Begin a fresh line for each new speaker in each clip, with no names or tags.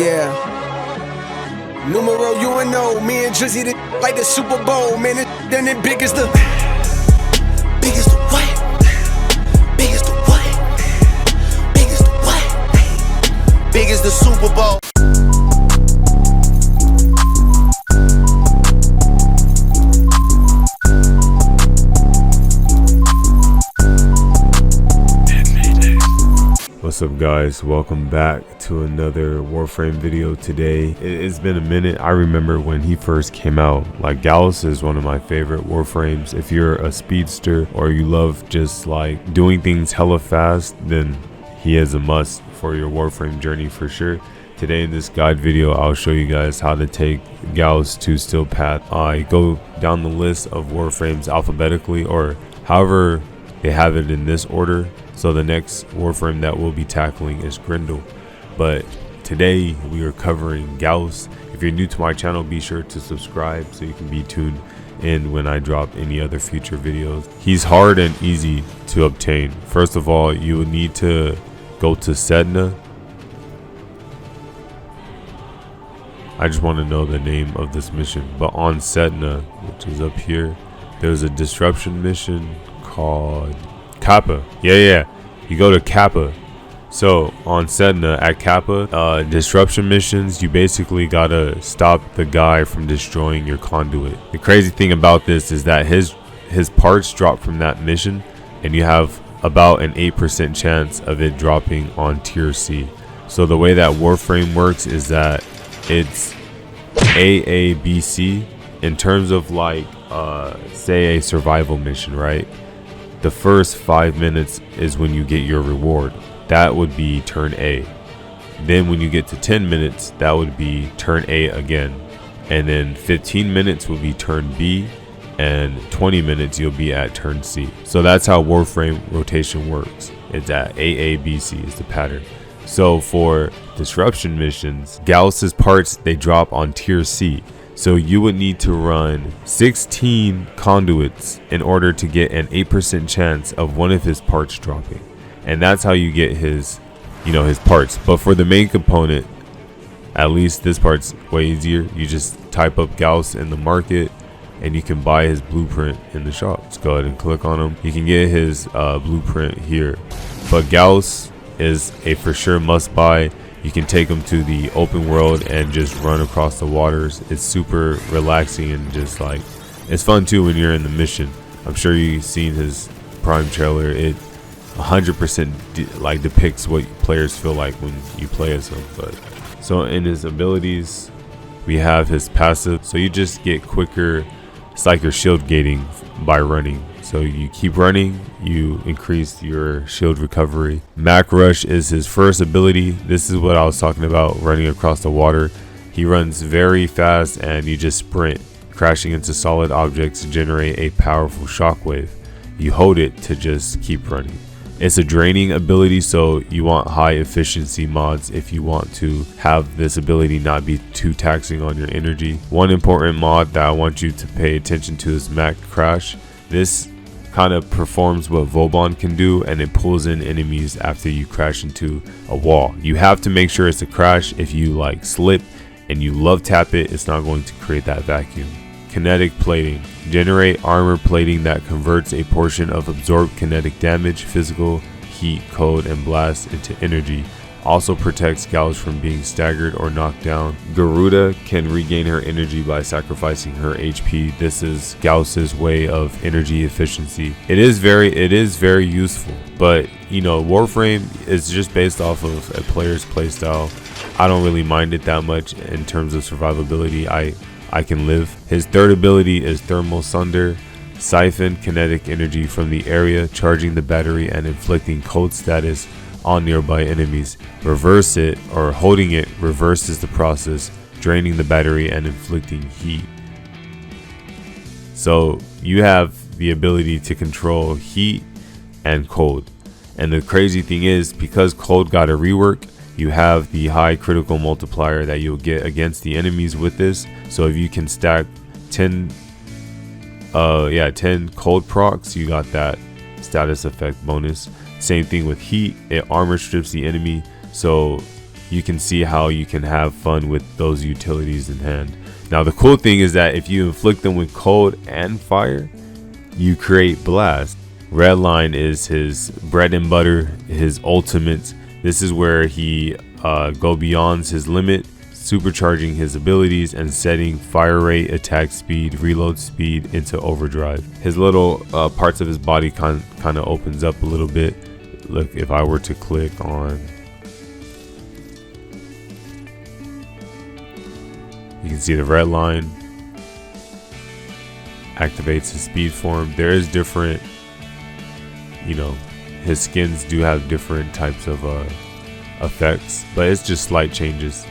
Yeah. Numero UNO, me and Drizzy like the Super Bowl, man. Then it big as the what? Big as the what? Big as the what? Big as the Super Bowl.
What's up, guys? Welcome back to another Warframe video. Today it's been a minute. I remember when he first came out. Like, Gauss is one of my favorite Warframes. If you're a speedster or you love just like doing things hella fast, then he is a must for your Warframe journey for sure. Today in this guide video, I'll show you guys how to take Gauss to Steelpath. I go down the list of Warframes alphabetically, or however they have it in this order. So the next Warframe that we'll be tackling is Grendel. But today we are covering Gauss. If you're new to my channel, be sure to subscribe so you can be tuned in when I drop any other future videos. He's hard and easy to obtain. First of all, you will need to go to Sedna. I just want to know the name of this mission. But on Sedna, which is up here, there's a disruption mission called Kappa. Yeah, you go to Kappa. So on Sedna at Kappa, disruption missions, you basically gotta stop the guy from destroying your conduit. The crazy thing about this is that his parts drop from that mission, and you have about an 8% chance of it dropping on tier C. So the way that Warframe works is that it's AABC in terms of like say a survival mission, right? The first 5 minutes is when you get your reward. That would be turn A. Then when you get to 10 minutes, that would be turn A again. And then 15 minutes will be turn B, and 20 minutes you'll be at turn C. So that's how Warframe rotation works. It's at AABC is the pattern. So for disruption missions, Gauss's parts, they drop on tier C. So you would need to run 16 conduits in order to get an 8% chance of one of his parts dropping. And that's how you get his, his parts. But for the main component, at least this part's way easier. You just type up Gauss in the market and you can buy his blueprint in the shop. Let's go ahead and click on him. You can get his blueprint here. But Gauss is a for sure must buy. You can take them to the open world and just run across the waters. It's super relaxing and just like, it's fun too when you're in the mission. I'm sure you've seen his Prime trailer. It 100% like depicts what players feel like when you play as him. But so in his abilities, we have his passive. So you just get quicker. It's like your shield gating by running. So you keep running, you increase your shield recovery. Mac Rush is his first ability. This is what I was talking about, running across the water. He runs very fast and you just sprint, crashing into solid objects to generate a powerful shockwave. You hold it to just keep running. It's a draining ability, so you want high efficiency mods if you want to have this ability not be too taxing on your energy. One important mod that I want you to pay attention to is Mac Crash. This kind of performs what Vauban can do, and it pulls in enemies after you crash into a wall. You have to make sure it's a crash. If you like slip and you love tap it, it's not going to create that vacuum. Kinetic plating. Generate armor plating that converts a portion of absorbed kinetic damage, physical, heat, cold, and blast into energy. Also protects Gauss from being staggered or knocked down. Garuda can regain her energy by sacrificing her HP. This is Gauss's way of energy efficiency. It is very useful, but Warframe is just based off of a player's playstyle. I don't really mind it that much in terms of survivability. I can live. His third ability is Thermal Sunder. Siphon kinetic energy from the area, charging the battery and inflicting cold status on nearby enemies. Reverse it, or holding it reverses the process, draining the battery and inflicting heat. So you have the ability to control heat and cold. And the crazy thing is, because cold got a rework, you have the high critical multiplier that you'll get against the enemies with this. So if you can stack 10 cold procs, you got that status effect bonus. Same thing with heat, it armor strips the enemy, so you can see how you can have fun with those utilities in hand. Now the cool thing is that if you inflict them with cold and fire, you create blast. Redline is his bread and butter, his ultimate. This is where he go beyond his limit, supercharging his abilities and setting fire rate, attack speed, reload speed into overdrive. His little parts of his body kind of opens up a little bit. Look, if I were to click on, you can see the red line activates his speed form. There is different, you know, his skins do have different types of effects, but it's just slight changes.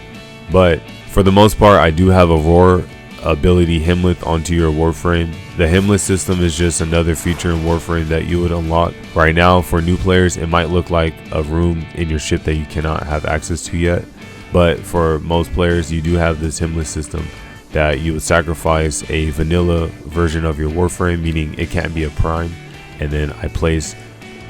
But for the most part, I do have a roar ability himlet onto your Warframe. The Hellet System is just another feature in Warframe that you would unlock. Right now, for new players, it might look like a room in your ship that you cannot have access to yet. But for most players, you do have this Hellet System that you would sacrifice a vanilla version of your Warframe, meaning it can't be a prime, and then I place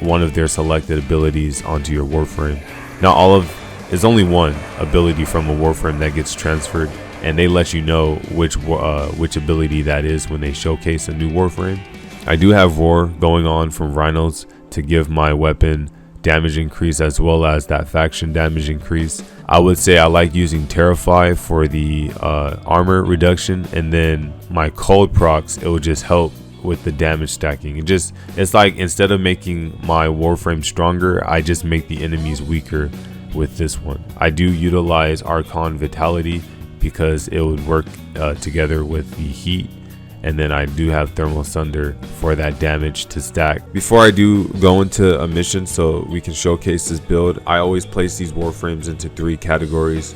one of their selected abilities onto your Warframe. Now there's only one ability from a Warframe that gets transferred, and they let you know which ability that is when they showcase a new Warframe. I do have Roar going on from Rhinos to give my weapon damage increase as well as that faction damage increase. I would say I like using Terrify for the armor reduction, and then my cold procs, it will just help with the damage stacking. It's like instead of making my Warframe stronger, I just make the enemies weaker with this one. I do utilize Archon Vitality because it would work together with the heat, and then I do have Thermal Sunder for that damage to stack. Before I do go into a mission so we can showcase this build, I always place these Warframes into 3 categories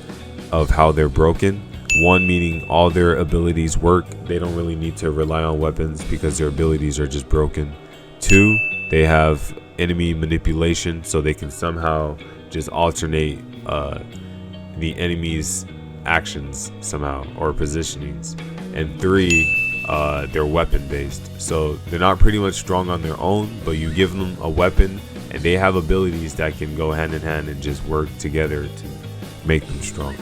of how they're broken. 1 meaning all their abilities work, they don't really need to rely on weapons because their abilities are just broken. 2, they have enemy manipulation, so they can somehow just alternate the enemy's actions somehow, or positionings. And 3, they're weapon based, so they're not pretty much strong on their own, but you give them a weapon and they have abilities that can go hand in hand and just work together to make them strong.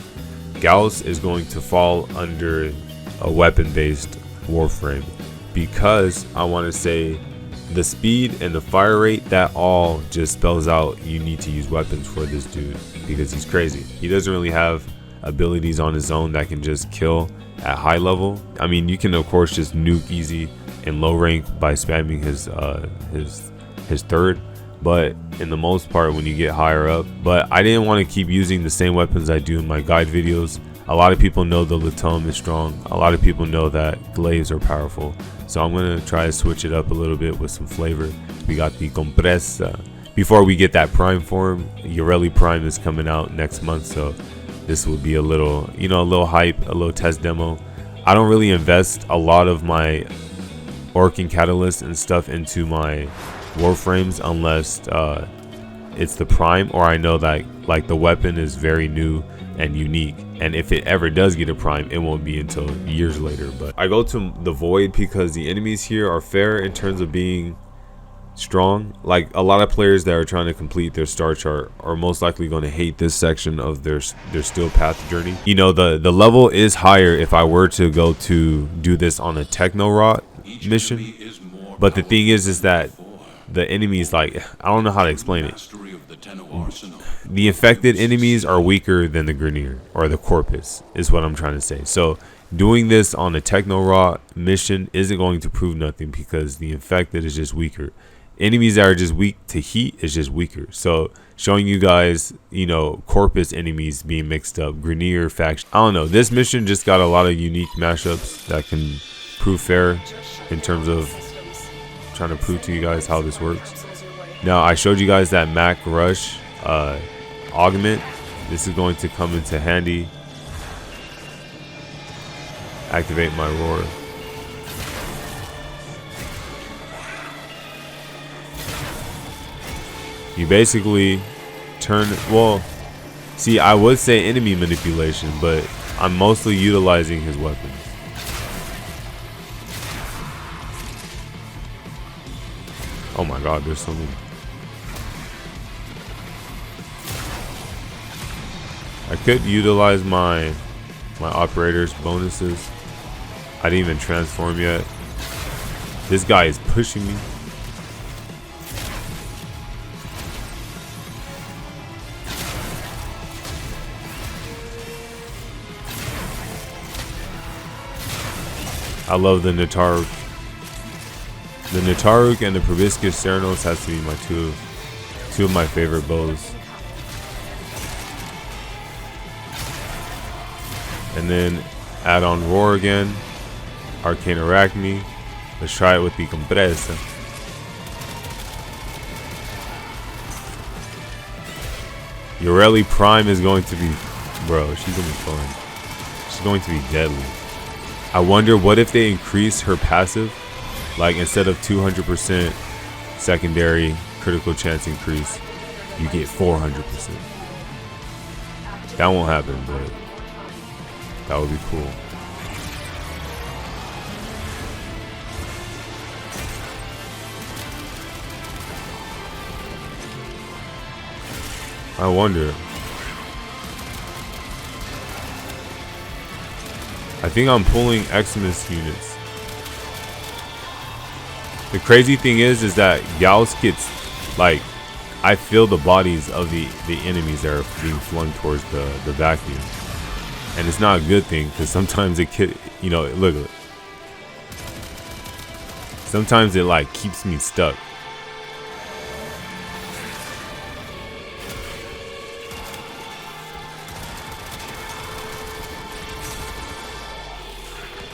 Gauss is going to fall under a weapon based Warframe because I want to say the speed and the fire rate, that all just spells out you need to use weapons for this dude because he's crazy. He doesn't really have abilities on his own that can just kill at high level. I mean, you can of course just nuke easy in low rank by spamming his third, but in the most part when you get higher up. But I didn't want to keep using the same weapons I do in my guide videos. A lot of people know the Latom is strong. A lot of people know that glaives are powerful. So I'm going to try to switch it up a little bit with some flavor. We got the Compressa. Before we get that Prime form, Yoreli Prime is coming out next month. So this will be a little, a little hype, a little test demo. I don't really invest a lot of my Orc Catalyst and stuff into my Warframes unless it's the Prime, or I know that like the weapon is very new and unique, and if it ever does get a Prime, it won't be until years later. But I go to the Void because the enemies here are fair in terms of being strong. Like a lot of players that are trying to complete their star chart are most likely going to hate this section of their Steelpath journey. The level is higher if I were to go to do this on a Techno Rot mission, but the thing is that the enemies, like, I don't know how to explain it. The infected enemies are weaker than the Grenier or the Corpus is what I'm trying to say. So doing this on a Techno Rot mission isn't going to prove nothing because the infected is just weaker. Enemies that are just weak to heat is just weaker. So showing you guys, Corpus enemies being mixed up, Grenier faction, I don't know. This mission just got a lot of unique mashups that can prove fair in terms of trying to prove to you guys how this works. Now I showed you guys that Mac Rush augment. This is going to come into handy. Activate my roar. You basically turn, well, see, I would say enemy manipulation, but I'm mostly utilizing his weapons. Oh my god, there's so many. could utilize my operator's bonuses. I didn't even transform yet. This guy is pushing me. I love the Nataruk. The Nataruk and the Proboscis Ceranos has to be my two of my favorite bows. And then add on Roar again. Arcane Arachne. Let's try it with the Compressa. Yoreli Prime is going to be, bro, she's gonna be fun. She's going to be deadly. I wonder what if they increase her passive, like instead of 200% secondary critical chance increase, you get 400%. That won't happen, but that would be cool. I wonder. I think I'm pulling Xmas units. The crazy thing is that Gauss gets, like, I feel the bodies of the enemies that are being flung towards the vacuum. And it's not a good thing, because sometimes it could, you know, look. Sometimes it, like, keeps me stuck.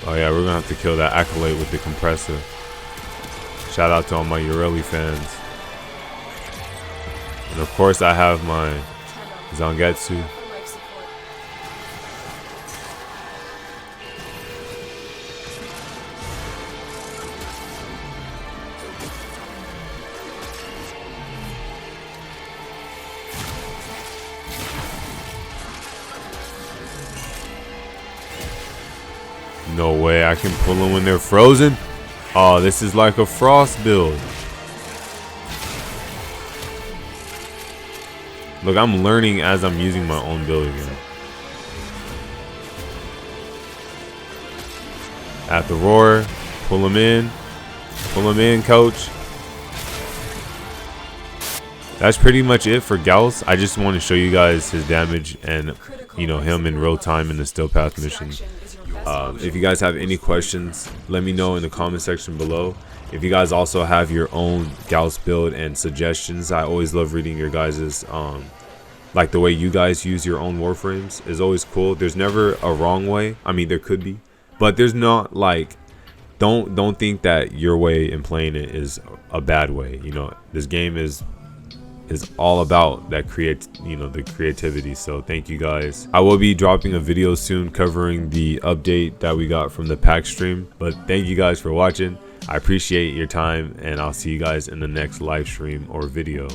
Oh yeah, we're gonna have to kill that Acolyte with the compressor. Shout out to all my Yoreli fans. And of course I have my Zangetsu. No way, I can pull them when they're frozen. Oh, this is like a frost build. Look, I'm learning as I'm using my own build again. At the roar, pull them in, coach. That's pretty much it for Gauss. I just want to show you guys his damage and, you know, him in real time in the Steelpath mission. If you guys have any questions, let me know in the comment section below. If you guys also have your own Gauss build and suggestions, I always love reading your guys's, like the way you guys use your own Warframes is always cool. There's never a wrong way. I mean, there could be, but there's not, like, don't think that your way in playing it is a bad way. You know, this game is all about that the creativity. So thank you guys. I will be dropping a video soon covering the update that we got from the pack stream, but thank you guys for watching. I appreciate your time, and I'll see you guys in the next live stream or video.